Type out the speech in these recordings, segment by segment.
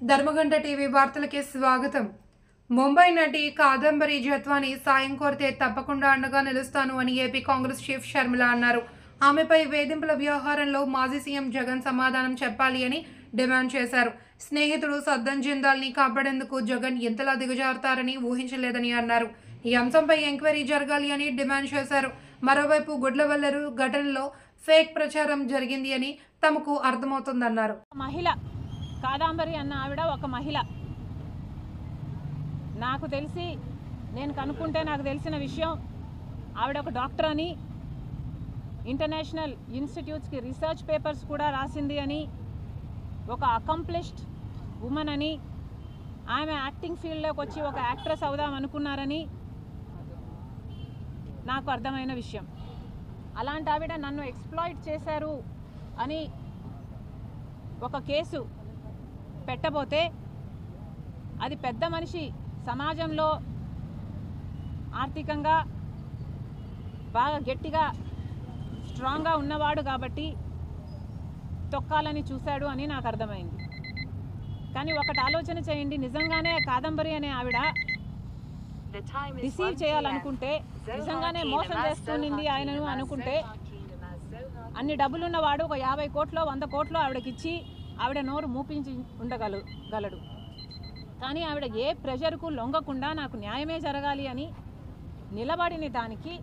ధర్మగంట TV వార్తలకి స్వాగతం. ముంబై నటి కాదంబరి జత్వాని సాయం కోరితే తప్పకుండా అండగా నిలుస్తాను అని ఏపీ కాంగ్రెస్ చీఫ్ షర్మిల అన్నారు. ఆమెపై వేధింపుల వ్యవహారంలో మాజీ సీఎం జగన్ సమాధానం చెప్పాలి అని డిమాండ్ చేశారు. స్నేహితుడు సద్దన్ జిందాల్ని కాపాడేందుకు జగన్ ఎంతలా దిగజారుతారని ఊహించలేదని అన్నారు. ఈ అంశంపై ఎంక్వైరీ జరగాలి అని డిమాండ్ చేశారు. మరోవైపు గుడ్లవల్లరు ఘటనలో ఫేక్ ప్రచారం జరిగింది అని తమకు అర్థమవుతుందన్నారు. మహిళ కాదంబరి అన్న ఆవిడ ఒక మహిళ. నాకు తెలిసి నేను కనుక్కుంటే నాకు తెలిసిన విషయం ఆవిడ ఒక డాక్టర్ అని, ఇంటర్నేషనల్ ఇన్స్టిట్యూట్స్కి రీసెర్చ్ పేపర్స్ కూడా రాసింది అని, ఒక అకంప్లిష్డ్ ఉమెన్ అని, ఆమె యాక్టింగ్ ఫీల్డ్లోకి వచ్చి ఒక యాక్ట్రెస్ అవుదాం అనుకున్నారని నాకు అర్థమైన విషయం. అలాంటి ఆవిడ నన్ను ఎక్స్ప్లాయిట్ చేశారు అని ఒక కేసు పెట్టబోతే అది పెద్ద మనిషి, సమాజంలో ఆర్థికంగా బాగా గట్టిగా స్ట్రాంగ్గా ఉన్నవాడు కాబట్టి తొక్కాలని చూశాడు అని నాకు అర్థమైంది. కానీ ఒకటి ఆలోచన చేయండి, నిజంగానే కాదంబరి అనే ఆవిడ రిసీవ్ చేయాలనుకుంటే, నిజంగానే మోసం చేస్తుంది ఆయనను అనుకుంటే, అన్ని డబ్బులున్నవాడు ఒక 50 కోట్లు 100 కోట్లు ఆవిడకిచ్చి ఆవిడ నోరు మూపించి ఉండగలడు. కానీ ఆవిడ ఏ ప్రెషర్కు లొంగకుండా నాకు న్యాయమే జరగాలి అని నిలబడిన దానికి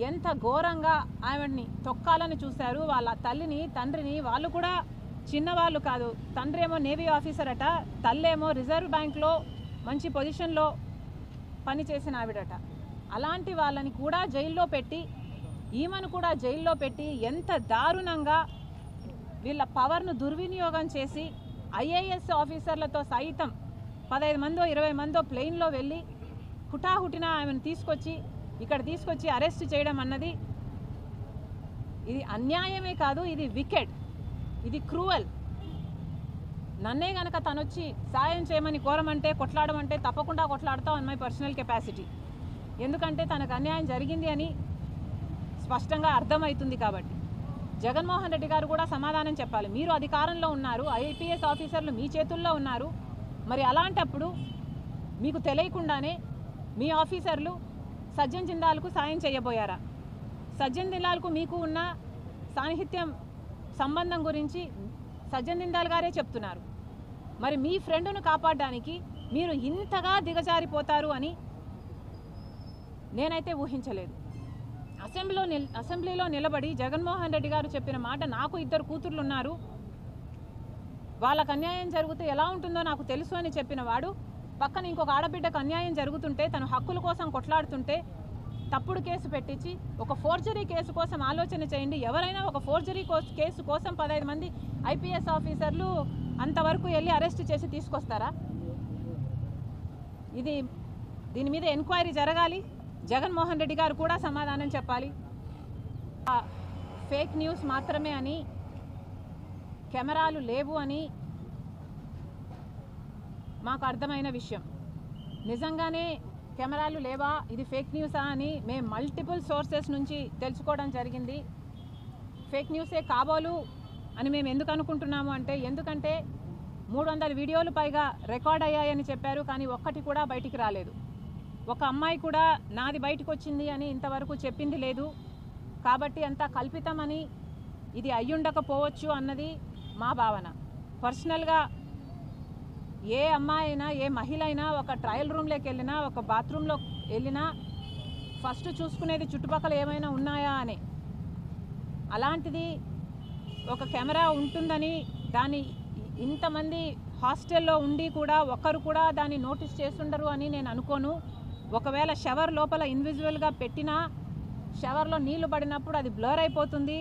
ఎంత ఘోరంగా ఆవిడ్ని తొక్కాలని చూశారు. వాళ్ళ తల్లిని తండ్రిని, వాళ్ళు కూడా చిన్నవాళ్ళు కాదు. తండ్రి ఏమో నేవీ ఆఫీసర్ అట, తల్లేమో రిజర్వ్ బ్యాంక్లో మంచి పొజిషన్లో పనిచేసిన ఆవిడట. అలాంటి వాళ్ళని కూడా జైల్లో పెట్టి, ఈమెను కూడా జైల్లో పెట్టి ఎంత దారుణంగా వీళ్ళ పవర్ను దుర్వినియోగం చేసి ఐఏఎస్ ఆఫీసర్లతో సైతం 15 మందో 20 మందో ప్లెయిన్లో వెళ్ళి హుటాహుటిన ఆమెను ఇక్కడ తీసుకొచ్చి అరెస్ట్ చేయడం అన్నది ఇది అన్యాయమే కాదు, ఇది వికెడ్, ఇది క్రూవల్. నన్నే గనక తనొచ్చి సాయం చేయమని కోరమంటే, కొట్లాడమంటే తప్పకుండా కొట్లాడతాం అన్ మై పర్సనల్ కెపాసిటీ. ఎందుకంటే తనకు అన్యాయం జరిగింది అని స్పష్టంగా అర్థమవుతుంది. కాబట్టి జగన్మోహన్ రెడ్డి గారు కూడా సమాధానం చెప్పాలి. మీరు అధికారంలో ఉన్నారు, ఐపీఎస్ ఆఫీసర్లు మీ చేతుల్లో ఉన్నారు. మరి అలాంటప్పుడు మీకు తెలియకుండానే మీ ఆఫీసర్లు సజ్జన్ జిందాల్కు సాయం చేయబోయారా? సజ్జన్ జిందాల్కు మీకు ఉన్న సాన్నిహిత్యం సంబంధం గురించి సజ్జన్ జిందాల్ గారే చెప్తున్నారు. మరి మీ ఫ్రెండ్ను కాపాడడానికి మీరు ఇంతగా దిగజారిపోతారు అని నేనైతే ఊహించలేదు. అసెంబ్లీలో నిలబడి జగన్మోహన్ రెడ్డి గారు చెప్పిన మాట, నాకు 2 కూతుర్లు ఉన్నారు, వాళ్ళకు అన్యాయం జరిగితే ఎలా ఉంటుందో నాకు తెలుసు అని చెప్పిన వాడు, పక్కన ఇంకొక ఆడబిడ్డకు అన్యాయం జరుగుతుంటే, తన హక్కుల కోసం కొట్లాడుతుంటే తప్పుడు కేసు పెట్టించి ఒక ఫోర్జరీ కేసు కోసం ఆలోచన చేయండి. ఎవరైనా ఒక ఫోర్జరీ కేసు కోసం 15 మంది ఐపీఎస్ ఆఫీసర్లు అంతవరకు వెళ్ళి అరెస్ట్ చేసి తీసుకొస్తారా? దీని మీద ఎంక్వైరీ జరగాలి. జగన్మోహన్ రెడ్డి గారు కూడా సమాధానం చెప్పాలి. ఫేక్ న్యూస్ మాత్రమే అని, కెమెరాలు లేవు అని మాకు అర్థమైన విషయం. నిజంగానే కెమెరాలు లేవా, ఇది ఫేక్ న్యూసా అని మేము మల్టిపుల్ సోర్సెస్ నుంచి తెలుసుకోవడం జరిగింది. ఫేక్ న్యూసే కాబోలు అని మేము ఎందుకు అనుకుంటున్నాము అంటే, ఎందుకంటే 300 వీడియోలు పైగా రికార్డ్ అయ్యాయని చెప్పారు, కానీ ఒక్కటి కూడా బయటికి రాలేదు. ఒక అమ్మాయి కూడా నాది బయటకు వచ్చింది అని ఇంతవరకు చెప్పింది లేదు. కాబట్టి అంతా కల్పితమని, ఇది అయ్యుండకపోవచ్చు అన్నది మా భావన. పర్సనల్గా ఏ అమ్మాయి అయినా, ఏ మహిళ అయినా ఒక ట్రయల్ రూమ్లోకి వెళ్ళినా, ఒక బాత్రూంలో వెళ్ళినా ఫస్ట్ చూసుకునేది చుట్టుపక్కల ఏమైనా ఉన్నాయా అని. అలాంటిది ఒక కెమెరా ఉంటుందని, దాన్ని ఇంతమంది హాస్టల్లో ఉండి కూడా ఒక్కరు కూడా దాన్ని నోటీస్ చేస్తుండరు అని నేను అనుకోను. ఒకవేళ షవర్ లోపల ఇన్విజిబుల్గా పెట్టినా, షవర్లో నీళ్లు పడినప్పుడు అది బ్లర్ అయిపోతుంది,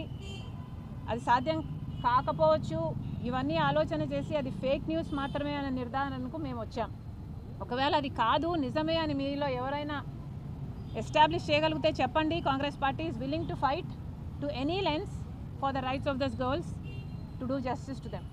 అది సాధ్యం కాకపోవచ్చు. ఇవన్నీ ఆలోచన చేసి అది ఫేక్ న్యూస్ మాత్రమే అనే నిర్ధారణకు మేము వచ్చాం. ఒకవేళ అది కాదు, నిజమే అని మీలో ఎవరైనా ఎస్టాబ్లిష్ చేయగలిగితే చెప్పండి. Congress party is willing to fight to any lengths for the rights of those girls to do justice to them.